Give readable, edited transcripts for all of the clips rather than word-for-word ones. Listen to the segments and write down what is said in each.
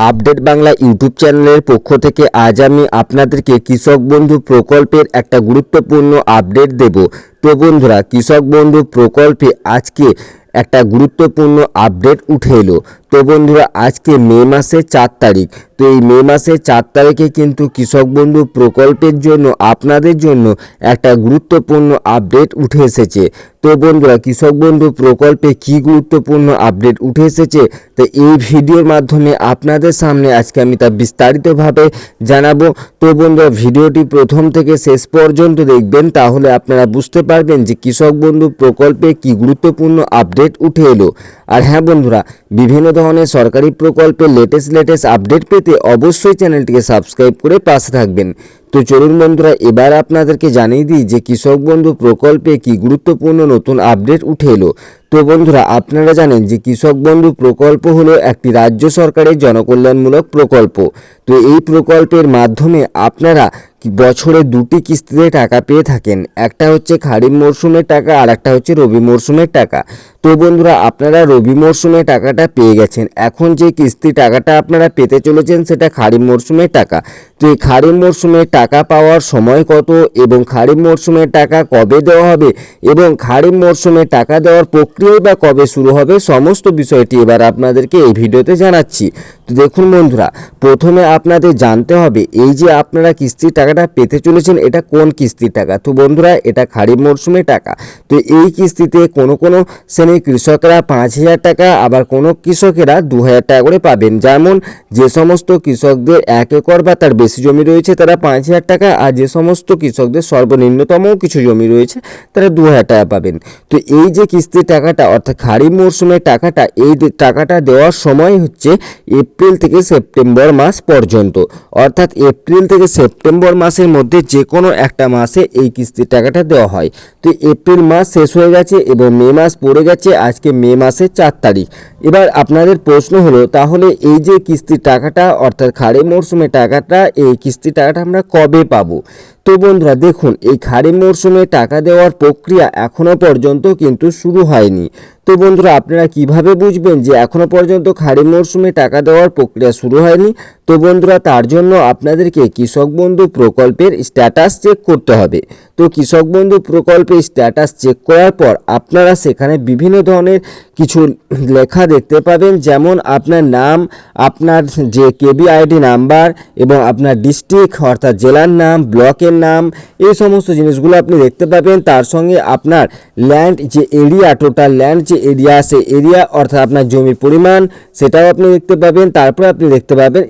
Update Bangla YouTube চ্যানেলের পক্ষ থেকে আজ আমি আপনাদেরকে কৃষক বন্ধু প্রকল্পের একটা গুরুত্বপূর্ণ আপডেট দেব। তো বন্ধুরা, কৃষক বন্ধু প্রকল্পে আজকে একটা গুরুত্বপূর্ণ আপডেট উঠে এলো। তো বন্ধুরা, আজকে মে মাসের 4 তারিখ। তো এই মে মাসের 4 তারিখে কিন্তু কৃষক বন্ধু প্রকল্পের জন্য আপনাদের জন্য একটা গুরুত্বপূর্ণ আপডেট উঠে এসেছে। তো বন্ধুরা, কৃষক বন্ধু প্রকল্পে কি গুরুত্বপূর্ণ আপডেট উঠে এসেছে, তো এই ভিডিওর মাধ্যমে আপনাদের সামনে আজকে আমি তা বিস্তারিতভাবে জানাবো। তো বন্ধুরা, ভিডিওটি প্রথম থেকে শেষ পর্যন্ত দেখবেন, তাহলে আপনারা বুঝতে পারবেন যে কৃষক বন্ধু প্রকল্পে কি গুরুত্বপূর্ণ আপডেট উঠে এলো। আর হ্যাঁ বন্ধুরা, বিভিন্ন ধরনের সরকারি প্রকল্পের লেটেস্ট আপডেট পেতে অবশ্যই চ্যানেলটিকে সাবস্ক্রাইব করে পাশে থাকবেন। তো চলুন বন্ধুরা, এবার আপনাদেরকে জানিয়ে দিই যে কৃষক বন্ধু প্রকল্পে কি গুরুত্বপূর্ণ নতুন আপডেট উঠে এলো। তো বন্ধুরা, আপনারা জানেন যে কৃষক বন্ধু প্রকল্প হলো একটি রাজ্য সরকারের জনকল্যাণমূলক প্রকল্প। তো এই প্রকল্পের মাধ্যমে আপনারা বছরে দুটি কিস্তিতে টাকা পেয়ে থাকেন। একটা হচ্ছে খারিফ মরশুমের টাকা, আর একটা হচ্ছে রবি মরশুমের টাকা। তো বন্ধুরা, আপনারা রবি মরশুমে টাকাটা পেয়ে গেছেন। এখন যে কিস্তি টাকাটা আপনারা পেতে চলেছেন সেটা খারিফ মরশুমের টাকা। তো এই খারিফ মরশুমের টাকা পাওয়ার সময় কত এবং খারিফ মরশুমের টাকা কবে দেওয়া হবে এবং খারিফ মরশুমে টাকা দেওয়ার প্রক্রিয়াই বা কবে শুরু হবে, সমস্ত বিষয়টি এবার আপনাদেরকে এই ভিডিওতে জানাচ্ছি। তো দেখুন বন্ধুরা, প্রথমে আপনাদের জানতে হবে এই যে আপনারা কিস্তির টাকাটা পেতে চলেছেন এটা কোন কিস্তির টাকা। তো বন্ধুরা, এটা খারিফ মরশুমের টাকা। তো এই কিস্তিতে কোনো শ্রেণীর কৃষকরা 5,000 টাকা, আবার কোনো কৃষকেরা 2,000 টাকা করে পাবেন। যেমন যে সমস্ত কৃষকদের 1 একর বা তার বেশি জমি রয়েছে তারা 5,000 টাকা, আর যে সমস্ত কৃষকদের সর্বনিম্নতম কিছু জমি রয়েছে তারা 2,000 টাকা পাবেন। তো এই যে কিস্তির টাকাটা অর্থাৎ খারিফ মরশুমের টাকাটা, এই টাকাটা দেওয়ার সময় হচ্ছে এপ্রিল থেকে সেপ্টেম্বর মাস পর্যন্ত। অর্থাৎ এপ্রিল থেকে সেপ্টেম্বর মাসের মধ্যে যে কোনো একটা মাসে এই কিস্তির টাকাটা দেওয়া হয়। তো এপ্রিল মাস শেষ হয়ে গেছে এবং মে মাস পড়ে গেছে। আজকে মে মাসের 4 তারিখ। এবার আপনাদের প্রশ্ন হলো, তাহলে এই যে কিস্তির টাকাটা অর্থাৎ খারিফ মরশুমের টাকাটা, এই কিস্তির টাকাটা আমরা কবে পাবো? তো বন্ধুরা দেখুন, এই খারিফ মরশুমে টাকা দেওয়ার প্রক্রিয়া এখনও পর্যন্ত কিন্তু শুরু হয়নি। তো বন্ধুরা, আপনারা কিভাবে বুঝবেন যে এখনও পর্যন্ত খারিফ মরশুমে টাকা দেওয়ার প্রক্রিয়া শুরু হয়নি? তো বন্ধুরা, তার জন্য আপনাদেরকে কৃষক বন্ধু প্রকল্পের স্ট্যাটাস চেক করতে হবে। তো কৃষক বন্ধু প্রকল্পের স্ট্যাটাস চেক করার পর আপনারা সেখানে বিভিন্ন ধরনের কিছু লেখা দেখতে পাবেন, যেমন আপনার নাম, আপনার যে কেবিআইডি নাম্বার এবং আপনার ডিস্ট্রিক্ট অর্থাৎ জেলার নাম, ব্লকের নাম, এই সমস্ত জিনিসগুলো আপনি দেখতে পাবেন। তার সঙ্গে আপনার ল্যান্ড যে এরিয়া, টোটাল ল্যান্ড যে এরিয়া, সেই এরিয়া অর্থাৎ আপনার জমির পরিমাণ, সেটাও আপনি দেখতে পাবেন। তারপর আপনি দেখতে পাবেন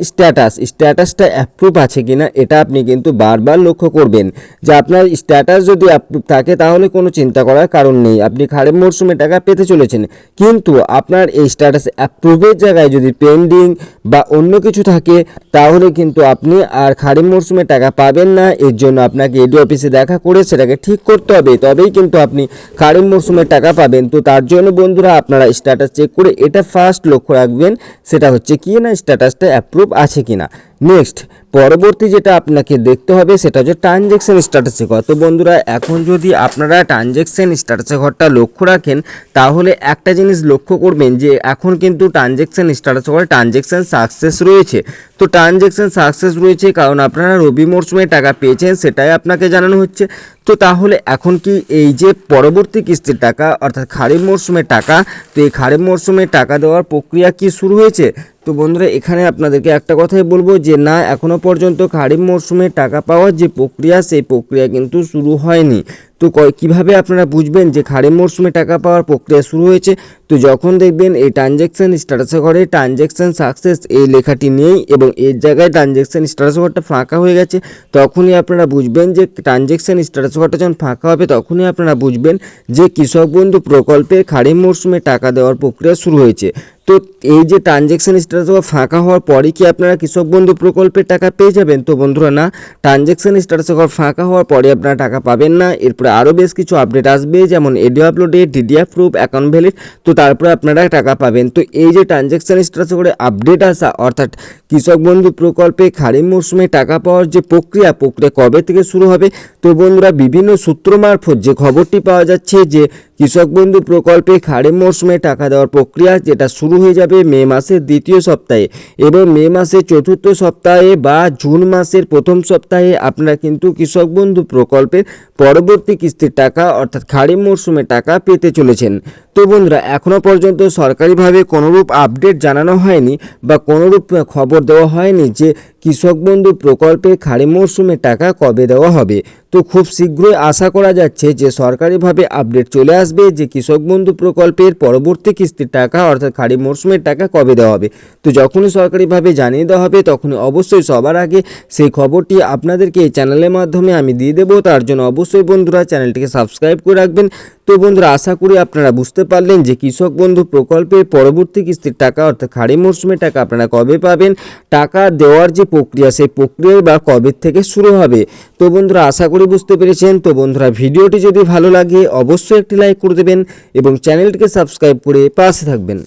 স্ট্যাটাসটা অ্যাপ্রুভ আছে কিনা, এটা আপনি কিন্তু বারবার লক্ষ্য করবেন যে আপনার স্ট্যাটাস যদি অ্যাপ্রুভ থাকে তাহলে কোনো চিন্তা করার কারণ নেই, আপনি খারিফ মরশুমে টাকা পেতে চলেছেন। কিন্তু আপনার এই স্ট্যাটাস অ্যাপ্রুভের জায়গায় যদি পেন্ডিং বা অন্য কিছু থাকে, তাহলে কিন্তু আপনি আর খারিফ মরশুমে টাকা পাবেন না। এর জন্য আপনাকে এডি অফিসে দেখা করে সেটাকে ঠিক করতে হবে, তবেই কিন্তু আপনি খারিফ মরশুমে টাকা পাবেন। তো তার জন্য বন্ধুরা, আপনারা স্ট্যাটাস চেক করে এটা ফার্স্ট লক্ষ্য রাখবেন, সেটা হচ্ছে কি না স্ট্যাটাসটা অ্যাপ্রুভ আছে কিনা। নেক্সট পরবর্তী যেটা আপনাকে দেখতে হবে সেটা হচ্ছে ট্রানজ্যাকশন স্ট্যাটাসে ঘর। তো বন্ধুরা, এখন যদি আপনারা ট্রানজ্যাকশন স্ট্যাটাসে ঘরটা লক্ষ্য রাখেন, তাহলে একটা জিনিস লক্ষ্য করবেন যে এখন কিন্তু ট্রানজ্যাকশন স্ট্যাটাসে ঘরে ট্রানজ্যাকশন সাকসেস রয়েছে। তো ট্রানজ্যাকশন সাকসেস রয়েছে কারণ আপনারা রবি মরশুমে টাকা পেয়েছেন, সেটাই আপনাকে জানানো হচ্ছে। তো তাহলে এখন কি এই যে পরবর্তী কিস্তির টাকা অর্থাৎ খারিফ মরশুমের টাকা, তো এই খারিফ মরশুমে টাকা দেওয়ার প্রক্রিয়া কি শুরু হয়েছে? তো বন্ধুরা, এখানে আপনাদেরকে একটা কথাই বলবো যে না, এখনও পর্যন্ত খারিফ মরশুমে টাকা পাওয়ার যে প্রক্রিয়া, সেই প্রক্রিয়া কিন্তু শুরু হয়নি। তো কিভাবে আপনারা বুঝবেন যে খারিফ মরশুমে টাকা পাওয়ার প্রক্রিয়া শুরু হয়েছে? তো যখন দেখবেন এই ট্রানজ্যাকশন স্ট্যাটাসে ঘরে ট্রানজ্যাকশন সাকসেস এই লেখাটি নেই এবং এর জায়গায় ট্রানজ্যাকশন স্ট্যাটাসে ঘরটা ফাঁকা হয়ে গেছে, তখনই আপনারা বুঝবেন যে ট্রানজ্যাকশন স্ট্যাটাসে ঘরটা যখন ফাঁকা হবে, তখনই আপনারা বুঝবেন যে কৃষক বন্ধু প্রকল্পের খারিফ মরশুমে টাকা দেওয়ার প্রক্রিয়া শুরু হয়েছে। তো এই যে ট্রানজ্যাকশন স্ট্যাটাস ফাঁকা হওয়ার পরে কি আপনারা কৃষক বন্ধু প্রকল্পের টাকা পেয়ে যাবেন? তো বন্ধুরা না, ট্রানজ্যাকশন স্ট্যাটাস ফাঁকা হওয়ার পরে আপনারা টাকা পাবেন না। এরপরে আরও বেশ কিছু আপডেট আসবে, যেমন ADO uploaded, DDF proof, account valid, তো তারপরে আপনারা টাকা পাবেন। তো এই যে ট্রানজ্যাকশন স্ট্যাটাস করে আপডেট আসা অর্থাৎ কৃষক বন্ধু প্রকল্পে খারিফ মরশুমে টাকা পাওয়ার যে প্রক্রিয়া কবে থেকে শুরু হবে? তো বন্ধুরা, বিভিন্ন সূত্র মারফত যে খবরটি পাওয়া যাচ্ছে যে কৃষক বন্ধু প্রকল্পে খারিফ মরশুমে টাকা দেওয়ার প্রক্রিয়া যেটা শুরু হয়ে যাবে মে মাসের দ্বিতীয় সপ্তাহে এবং মে মাসের চতুর্থ সপ্তাহে বা জুন মাসের প্রথম সপ্তাহে আপনারা কিন্তু কৃষক বন্ধু প্রকল্পের পরবর্তী কিস্তির টাকা অর্থাৎ খারিফ মরশুমে টাকা পেতে চলেছেন। তো বন্ধুরা, এখনও পর্যন্ত সরকারিভাবে কোনোরূপ আপডেট জানানো হয়নি বা কোনোরূপ খবর দেওয়া হয়নি যে কৃষক বন্ধু প্রকল্পে খারিফ মরশুমে টাকা কবে দেওয়া হবে। তো খুব শীঘ্রই আশা করা যাচ্ছে যে সরকারিভাবে আপডেট চলে আসবে যে কৃষক বন্ধু প্রকল্পের পরবর্তী কিস্তির টাকা অর্থাৎ খারিফ মরশুমের টাকা কবে দেওয়া হবে। তো যখনই সরকারিভাবে জানিয়ে দেওয়া হবে তখনই অবশ্যই সবার আগে সেই খবরটি আপনাদেরকে এই চ্যানেলের মাধ্যমে আমি দিয়ে দেবো। তার জন্য অবশ্যই বন্ধুরা চ্যানেলটিকে সাবস্ক্রাইব করে রাখবেন। তো বন্ধুরা, আশা করি আপনারা বুঝতে পারলেন যে কৃষক বন্ধু প্রকল্পের পরবর্তী কিস্তির টাকা অর্থাৎ খারিফ মরশুমের টাকা আপনারা কবে পাবেন, টাকা দেওয়ার যে প্রক্রিয়া সেই প্রক্রিয়া বা কবে থেকে শুরু হবে। তো বন্ধুরা, আশা করি বুঝতে পেরেছেন। তো বন্ধুরা, ভিডিওটি যদি ভালো লাগে অবশ্যই একটি লাইক করে দেবেন এবং চ্যানেলটিকে সাবস্ক্রাইব করে পাশে থাকবেন।